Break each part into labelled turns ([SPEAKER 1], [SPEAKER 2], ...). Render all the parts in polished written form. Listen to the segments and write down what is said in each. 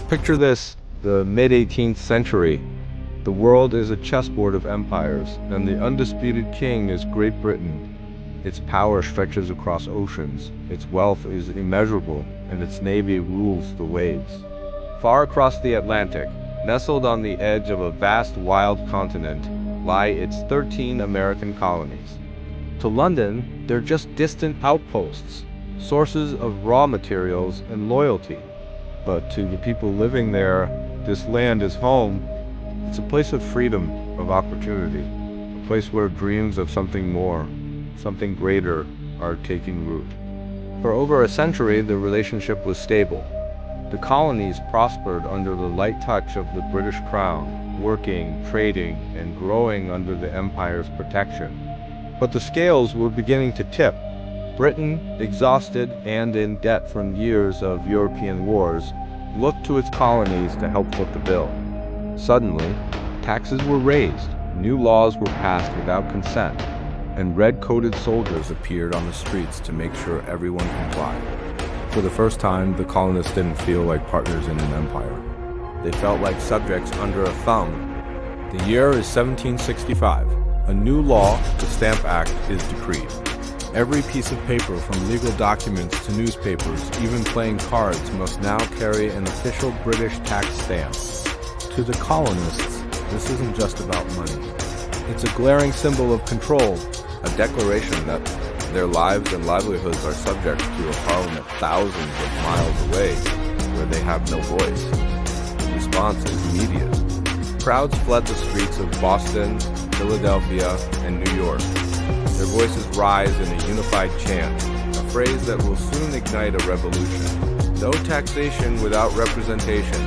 [SPEAKER 1] Picture this, the mid-18th century. The world is a chessboard of empires, and the undisputed king is Great Britain. Its power stretches across oceans, its wealth is immeasurable, and its navy rules the waves. Far across the Atlantic, nestled on the edge of a vast wild continent, lie its 13 American colonies. To London, they're just distant outposts, sources of raw materials and loyalty. But to the people living there, this land is home. It's a place of freedom, of opportunity, a place where dreams of something more, something greater, are taking root. For over a century, the relationship was stable. The colonies prospered under the light touch of the British Crown, working, trading, and growing under the empire's protection. But the scales were beginning to tip. Britain, exhausted and in debt from years of European wars, looked to its colonies to help foot the bill. Suddenly, taxes were raised, new laws were passed without consent, and red-coated soldiers appeared on the streets to make sure everyone complied. For the first time, the colonists didn't feel like partners in an empire. They felt like subjects under a thumb. The year is 1765. A new law, the Stamp Act, is decreed. Every piece of paper, from legal documents to newspapers, even playing cards, must now carry an official British tax stamp. To the colonists, this isn't just about money. It's a glaring symbol of control, a declaration that their lives and livelihoods are subject to a parliament thousands of miles away, where they have no voice. The response is immediate. Crowds fled the streets of Boston, Philadelphia, and New York. Their voices rise in a unified chant, a phrase that will soon ignite a revolution. No taxation without representation.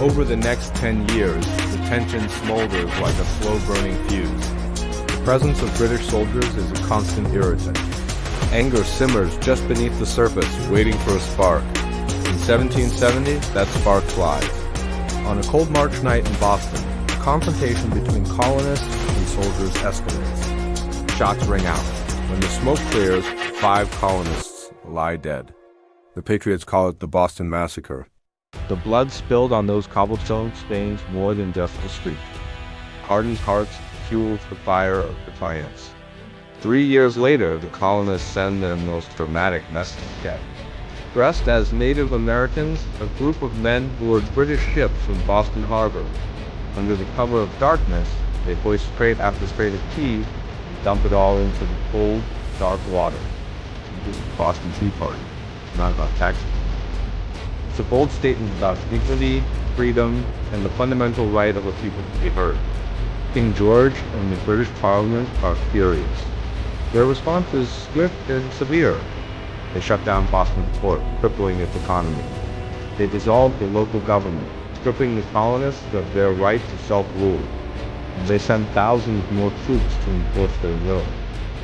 [SPEAKER 1] Over the next 10 years, the tension smolders like a slow-burning fuse. The presence of British soldiers is a constant irritant. Anger simmers just beneath the surface, waiting for a spark. In 1770, that spark flies. On a cold March night in Boston, a confrontation between colonists and soldiers escalates. Shots ring out. When the smoke clears, 5 colonists lie dead. The Patriots call it the Boston Massacre. The blood spilled on those cobblestone stains more than just the street. Hardened hearts fuels the fire of defiance. 3 years later, the colonists send their most dramatic message yet. Dressed as Native Americans, a group of men board British ships from Boston Harbor. Under the cover of darkness, they hoist crate after crate of tea, dump it all into the cold, dark water. This is the Boston Tea Party, not about taxes. It's a bold statement about dignity, freedom, and the fundamental right of a people to be heard. King George and the British Parliament are furious. Their response is swift and severe. They shut down Boston port, crippling its economy. They dissolved the local government, stripping the colonists of their right to self-rule. They sent thousands more troops to enforce their will.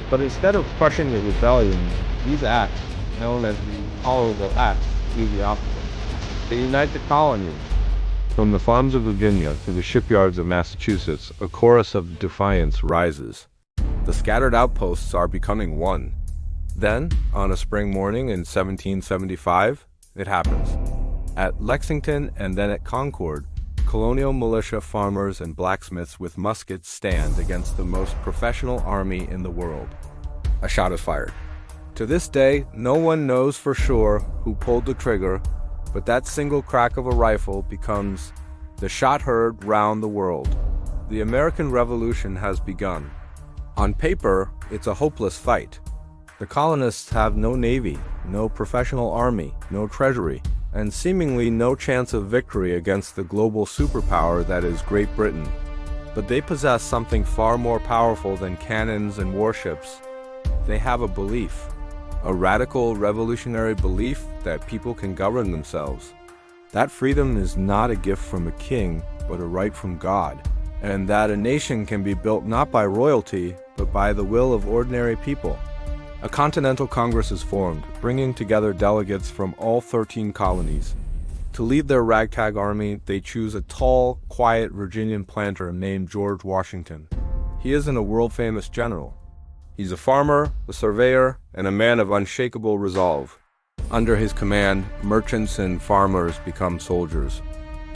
[SPEAKER 1] But instead of crushing the rebellion, these acts, known as the Intolerable Acts, do the opposite. They unite the colonies. From the farms of Virginia to the shipyards of Massachusetts, a chorus of defiance rises. The scattered outposts are becoming one. Then, on a spring morning in 1775, it happens. At Lexington and then at Concord, colonial militia, farmers, and blacksmiths with muskets stand against the most professional army in the world. A shot is fired. To this day, no one knows for sure who pulled the trigger, but that single crack of a rifle becomes the shot heard round the world. The American Revolution has begun. On paper, it's a hopeless fight. The colonists have no navy, no professional army, no treasury, and seemingly no chance of victory against the global superpower that is Great Britain. But they possess something far more powerful than cannons and warships. They have a belief, a radical revolutionary belief that people can govern themselves. That freedom is not a gift from a king, but a right from God, and that a nation can be built not by royalty, but by the will of ordinary people. A Continental Congress is formed, bringing together delegates from all 13 colonies. To lead their ragtag army, they choose a tall, quiet Virginian planter named George Washington. He isn't a world-famous general. He's a farmer, a surveyor, and a man of unshakable resolve. Under his command, merchants and farmers become soldiers.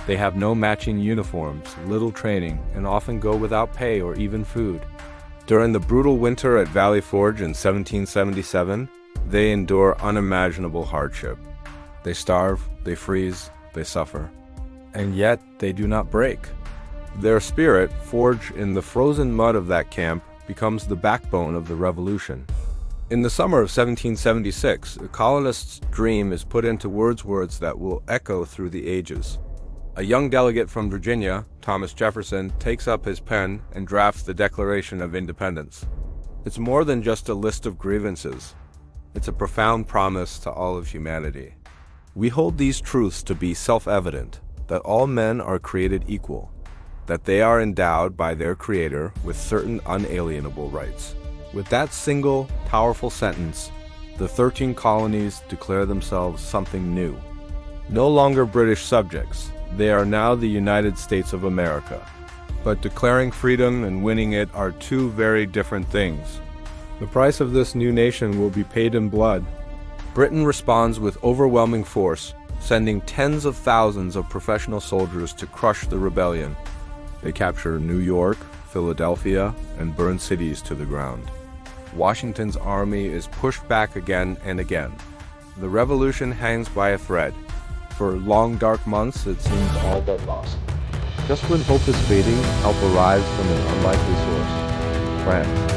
[SPEAKER 1] They have no matching uniforms, little training, and often go without pay or even food. During the brutal winter at Valley Forge in 1777, they endure unimaginable hardship. They starve, they freeze, they suffer. And yet, they do not break. Their spirit, forged in the frozen mud of that camp, becomes the backbone of the revolution. In the summer of 1776, a colonist's dream is put into words that will echo through the ages. A young delegate from Virginia, Thomas Jefferson, takes up his pen and drafts the Declaration of Independence. It's more than just a list of grievances. It's a profound promise to all of humanity. We hold these truths to be self-evident, that all men are created equal, that they are endowed by their Creator with certain unalienable rights. With that single, powerful sentence, the 13 colonies declare themselves something new. No longer British subjects, they are now the United States of America. But declaring freedom and winning it are two very different things. The price of this new nation will be paid in blood. Britain responds with overwhelming force, sending tens of thousands of professional soldiers to crush the rebellion. They capture New York, Philadelphia, and burn cities to the ground. Washington's army is pushed back again and again. The revolution hangs by a thread. For long dark months, it seems all but lost. Just when hope is fading, help arrives from an unlikely source: France.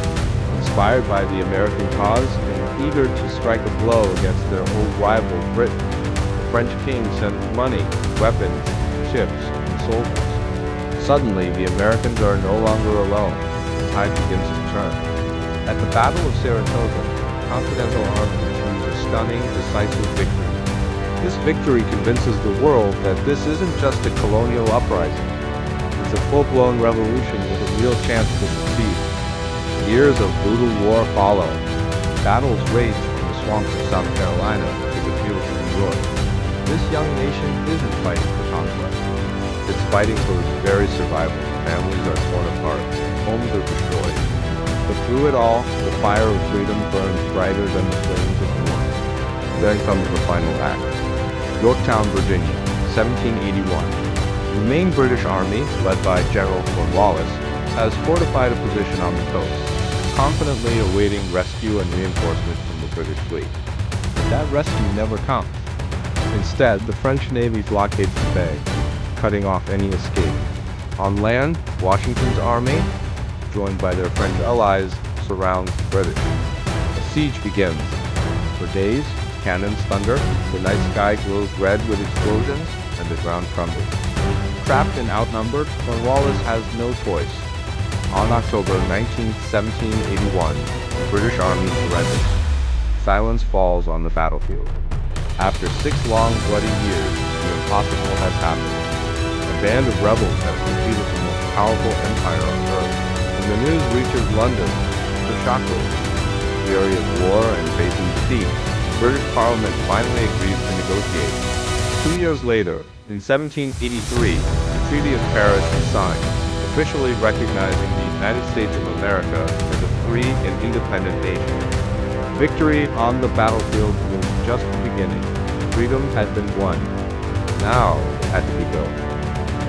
[SPEAKER 1] Inspired by the American cause and eager to strike a blow against their old rival Britain, the French king sends money, weapons, ships, and soldiers. Suddenly, the Americans are no longer alone. The tide begins to turn. At the Battle of Saratoga, the Continental Army achieves a stunning, decisive victory. This victory convinces the world that this isn't just a colonial uprising. It's a full-blown revolution with a real chance to succeed. Years of brutal war follow. Battles rage from the swamps of South Carolina to the fields of New York. This young nation isn't fighting for conquest. It's fighting for its very survival. Families are torn apart. Homes are destroyed. But through it all, the fire of freedom burns brighter than the flames of war. Then comes the final act. Yorktown, Virginia, 1781. The main British army, led by General Cornwallis, has fortified a position on the coast, confidently awaiting rescue and reinforcement from the British fleet. But that rescue never comes. Instead, the French Navy blockades the bay, cutting off any escape. On land, Washington's army, joined by their French allies, surrounds the British. A siege begins. For days, cannons thunder, the night sky glows red with explosions, and the ground trembles. Trapped and outnumbered, Cornwallis has no choice. On October 19, 1781, the British army surrenders. Silence falls on the battlefield. After 6 long, bloody years, the impossible has happened. A band of rebels has defeated the most powerful empire on earth. When the news reaches London, the shock goes. Weary of war and facing defeat, the British Parliament finally agrees to negotiate. 2 years later, in 1783, the Treaty of Paris is signed, officially recognizing the United States of America as a free and independent nation. Victory on the battlefield was just the beginning. Freedom had been won. Now it had to be built.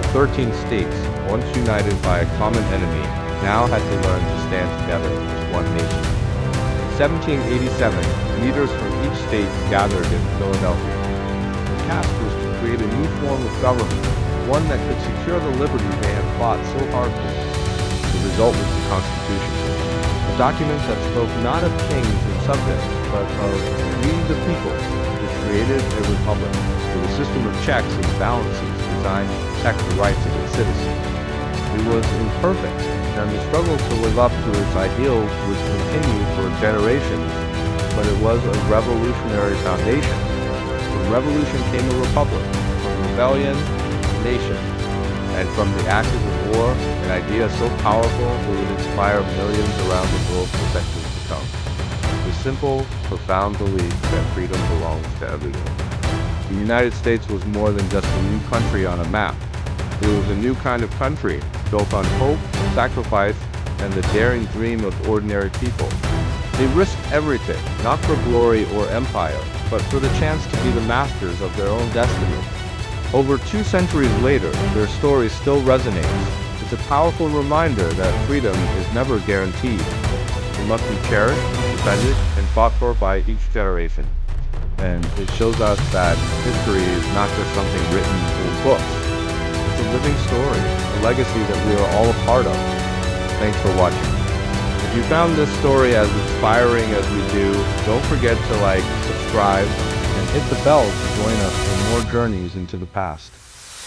[SPEAKER 1] The 13 states, once united by a common enemy, now had to learn to stand together as one nation. In 1787, leaders from each state gathered in Philadelphia. The task was to create a new form of government, one that could secure the liberty they had fought so hard for. The result was the Constitution, a document that spoke not of kings and subjects, but of we the people, which created a republic with a system of checks and balances designed to protect the rights of its citizens. It was imperfect, and the struggle to live up to its ideals would continue for generations, but it was a revolutionary foundation. From revolution came a republic, from rebellion, a nation, and from the ashes of war, an idea so powerful it would inspire millions around the world for centuries to come. The simple, profound belief that freedom belongs to everyone. The United States was more than just a new country on a map. It was a new kind of country, built on hope, sacrifice, and the daring dream of ordinary people. They risked everything, not for glory or empire, but for the chance to be the masters of their own destiny. Over 2 centuries later, their story still resonates. It's a powerful reminder that freedom is never guaranteed. It must be cherished, defended, and fought for by each generation. And it shows us that history is not just something written in books. It's a living story, a legacy that we are all a part of. Thanks for watching. If you found this story as inspiring as we do, don't forget to like, subscribe, and hit the bell to join us for more journeys into the past.